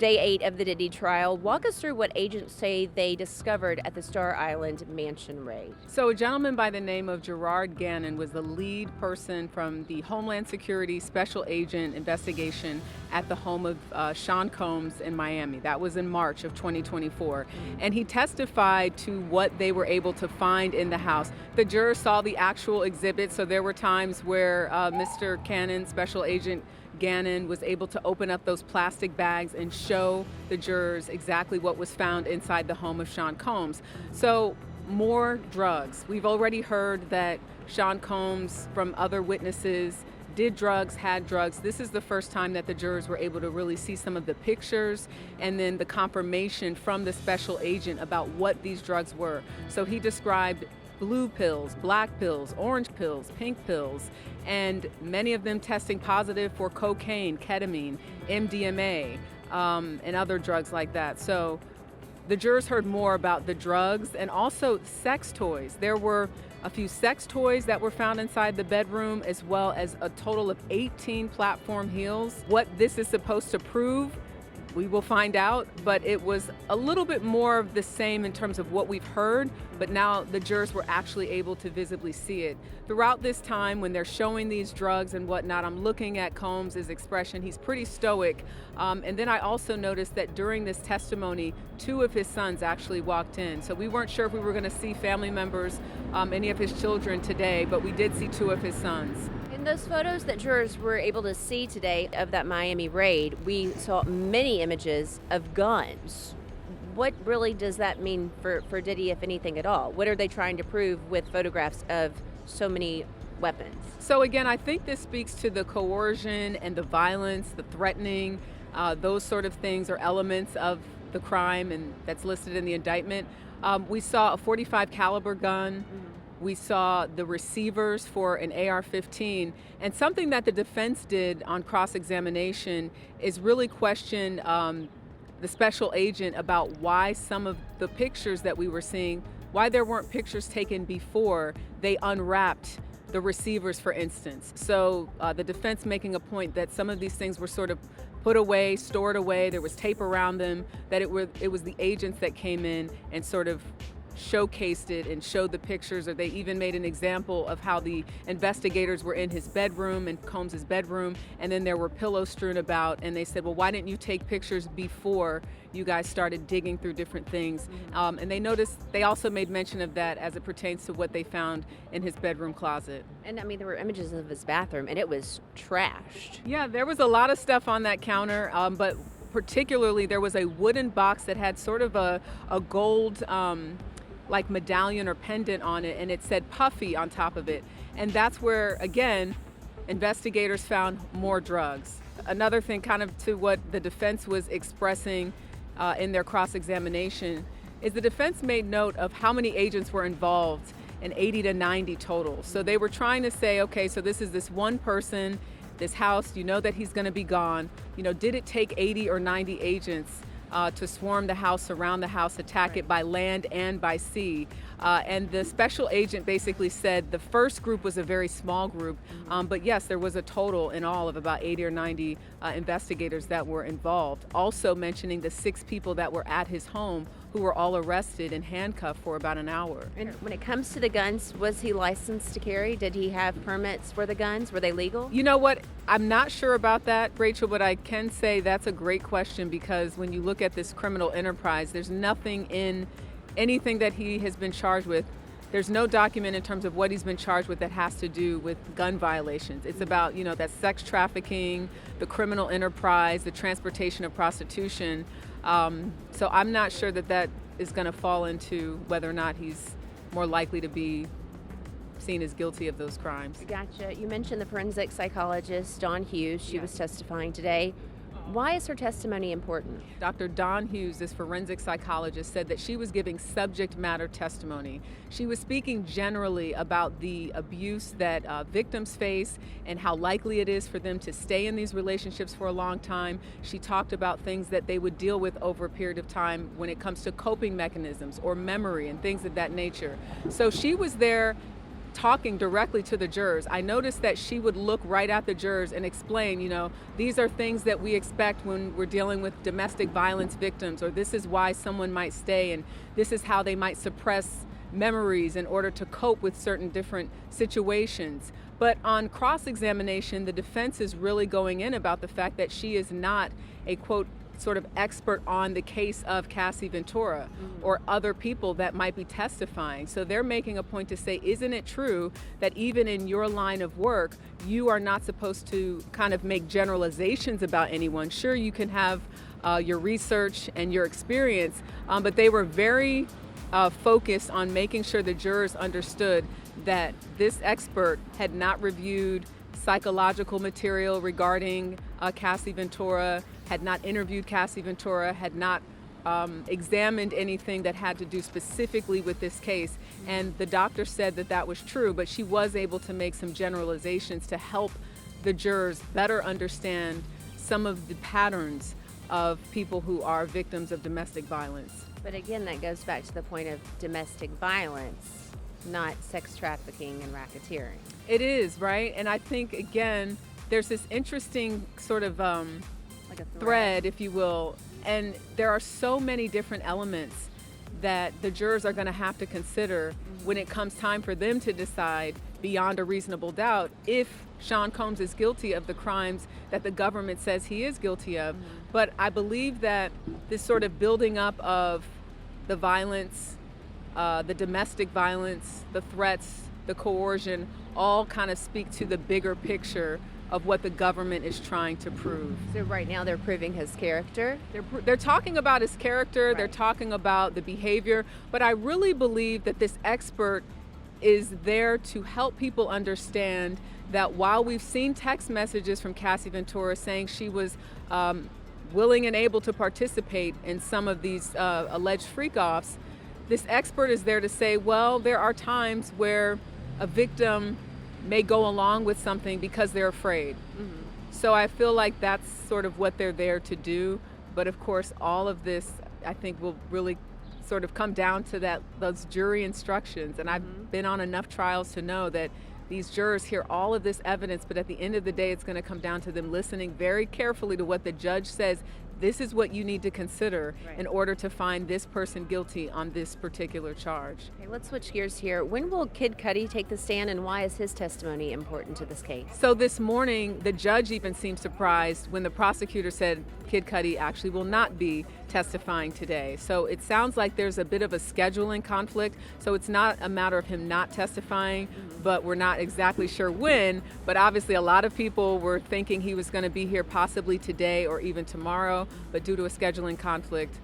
day 8 of the Diddy trial. Walk us through what agents say they discovered at the Star Island mansion raid. So a gentleman by the name of Gerard Gannon was the lead person from the Homeland Security Special Agent investigation at the home of Sean Combs in Miami. That was in March of 2024. And he testified to what they were able to find in the house. The jurors saw the actual exhibit, so there were times where Mr. Gannon, Special Agent Gannon, was able to open up those plastic bags and show the jurors exactly what was found inside the home of Sean Combs. So more drugs. We've already heard that Sean Combs, from other witnesses, did drugs, had drugs. This is the first time that the jurors were able to really see some of the pictures and then the confirmation from the special agent about what these drugs were. So he described blue pills, black pills, orange pills, pink pills, and many of them testing positive for cocaine, ketamine, MDMA, and other drugs like that. So the jurors heard more about the drugs and also sex toys. There were a few sex toys that were found inside the bedroom, as well as a total of 18 platform heels. What this is supposed to prove, we will find out, but it was a little bit more of the same in terms of what we've heard, but now the jurors were actually able to visibly see it. Throughout this time, when they're showing these drugs and whatnot, I'm looking at Combs' expression. He's pretty stoic. And then I also noticed that during this testimony, 2 of his sons actually walked in. So we weren't sure if we were going to see family members, any of his children today, but we did see 2 of his sons. In those photos that jurors were able to see today of that Miami raid, we saw many images of guns. What really does that mean for Diddy, if anything at all? What are they trying to prove with photographs of so many weapons? So again, I think this speaks to the coercion and the violence, the threatening, those sort of things are elements of the crime, and that's listed in the indictment. We saw a .45 caliber gun. We saw the receivers for an AR-15, and something that the defense did on cross-examination is really question the special agent about why some of the pictures that we were seeing, why there weren't pictures taken before they unwrapped the receivers, for instance. So the defense making a point that some of these things were sort of put away, stored away, there was tape around them, that it was the agents that came in and sort of showcased it and showed the pictures, or they even made an example of how the investigators were in his bedroom and Combs' bedroom, and then there were pillows strewn about, and they said, well, why didn't you take pictures before you guys started digging through different things? And they also made mention of that as it pertains to what they found in his bedroom closet. And I mean, there were images of his bathroom, and it was trashed. Yeah, there was a lot of stuff on that counter, but particularly there was a wooden box that had sort of a gold like medallion or pendant on it, and it said Puffy on top of it. And that's where, again, investigators found more drugs. Another thing, kind of to what the defense was expressing in their cross-examination, is the defense made note of how many agents were involved, in 80 to 90 total. So they were trying to say, okay, so this is this one person, this house, you know that he's going to be gone. You know, did it take 80 or 90 agents to swarm the house, surround the house, attack it by land and by sea? And the special agent basically said the first group was a very small group, but yes, there was a total in all of about 80 or 90 investigators that were involved. Also mentioning the 6 people that were at his home who were all arrested and handcuffed for about an hour. And when it comes to the guns, was he licensed to carry? Did he have permits for the guns? Were they legal? You know what? I'm not sure about that, Rachel, but I can say that's a great question, because when you look at this criminal enterprise, there's nothing in anything that he has been charged with. There's no document in terms of what he's been charged with that has to do with gun violations. It's about, you know, that sex trafficking, the criminal enterprise, the transportation of prostitution. So I'm not sure that that is going to fall into whether or not he's more likely to be seen as guilty of those crimes. Gotcha. You mentioned the forensic psychologist, Dawn Hughes. She was testifying today. Why is her testimony important? Dr. Dawn Hughes, this forensic psychologist, said that she was giving subject matter testimony. She was speaking generally about the abuse that victims face and how likely it is for them to stay in these relationships for a long time. She talked about things that they would deal with over a period of time when it comes to coping mechanisms or memory and things of that nature. So she was there talking directly to the jurors. I noticed that she would look right at the jurors and explain, these are things that we expect when we're dealing with domestic violence victims, or this is why someone might stay, and this is how they might suppress memories in order to cope with certain different situations. But on cross-examination, the defense is really going in about the fact that she is not a, quote, sort of expert on the case of Cassie Ventura or other people that might be testifying. So they're making a point to say, isn't it true that even in your line of work, you are not supposed to kind of make generalizations about anyone? Sure, you can have your research and your experience, but they were very focused on making sure the jurors understood that this expert had not reviewed psychological material regarding Cassie Ventura, had not interviewed Cassie Ventura, had not examined anything that had to do specifically with this case. And the doctor said that that was true, but she was able to make some generalizations to help the jurors better understand some of the patterns of people who are victims of domestic violence. But again, that goes back to the point of domestic violence, not sex trafficking and racketeering. It is, right? And I think, again, there's this interesting sort of Like a thread, if you will, and there are so many different elements that the jurors are going to have to consider when it comes time for them to decide beyond a reasonable doubt if Sean Combs is guilty of the crimes that the government says he is guilty of. But I believe that this sort of building up of the violence, the domestic violence, the threats, the coercion, all kind of speak to the bigger picture of what the government is trying to prove. So right now they're proving his character. They're talking about his character, Right. They're talking about the behavior, but I really believe that this expert is there to help people understand that while we've seen text messages from Cassie Ventura saying she was willing and able to participate in some of these alleged freak-offs, this expert is there to say, well, there are times where a victim may go along with something because they're afraid. So I feel like that's sort of what they're there to do. But of course, all of this, I think, will really sort of come down to those jury instructions. And I've been on enough trials to know that these jurors hear all of this evidence, but at the end of the day, it's going to come down to them listening very carefully to what the judge says. This is what you need to consider in order to find this person guilty on this particular charge. Okay, let's switch gears here. When will Kid Cudi take the stand, and why is his testimony important to this case? So this morning, the judge even seemed surprised when the prosecutor said Kid Cudi actually will not be testifying today. So it sounds like there's a bit of a scheduling conflict. So it's not a matter of him not testifying, but we're not exactly sure when. But obviously a lot of people were thinking he was going to be here possibly today or even tomorrow. But due to a scheduling conflict,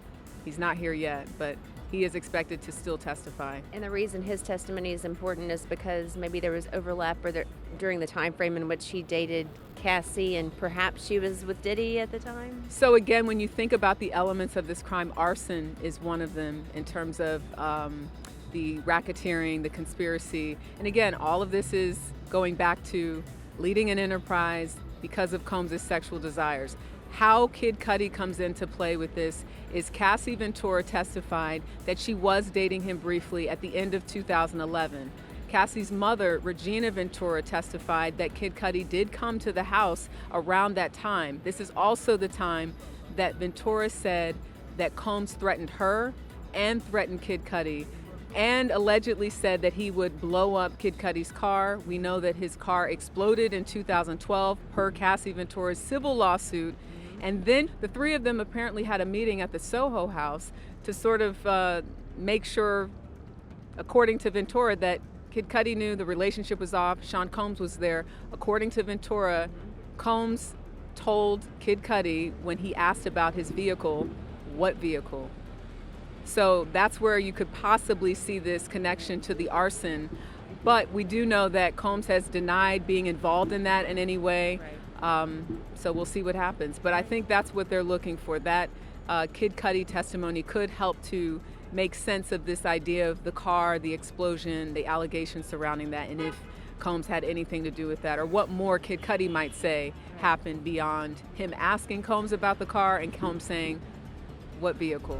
he's not here yet. But he is expected to still testify. And the reason his testimony is important is because maybe there was overlap during the time frame in which he dated Cassie, and perhaps she was with Diddy at the time. So again, when you think about the elements of this crime, arson is one of them in terms of the racketeering, the conspiracy. And again, all of this is going back to leading an enterprise because of Combs' sexual desires. How Kid Cudi comes into play with this is Cassie Ventura testified that she was dating him briefly at the end of 2011. Cassie's mother, Regina Ventura, testified that Kid Cudi did come to the house around that time. This is also the time that Ventura said that Combs threatened her and threatened Kid Cudi, and allegedly said that he would blow up Kid Cudi's car. We know that his car exploded in 2012 per Cassie Ventura's civil lawsuit. And then the three of them apparently had a meeting at the Soho house to sort of make sure, according to Ventura, that Kid Cudi knew the relationship was off. Sean Combs was there. According to Ventura, Combs told Kid Cudi when he asked about his vehicle, what vehicle? So that's where you could possibly see this connection to the arson. But we do know that Combs has denied being involved in that in any way. So we'll see what happens. But I think that's what they're looking for. That Kid Cudi testimony could help to make sense of this idea of the car, the explosion, the allegations surrounding that, and if Combs had anything to do with that, or what more Kid Cudi might say happened beyond him asking Combs about the car and Combs saying, what vehicle?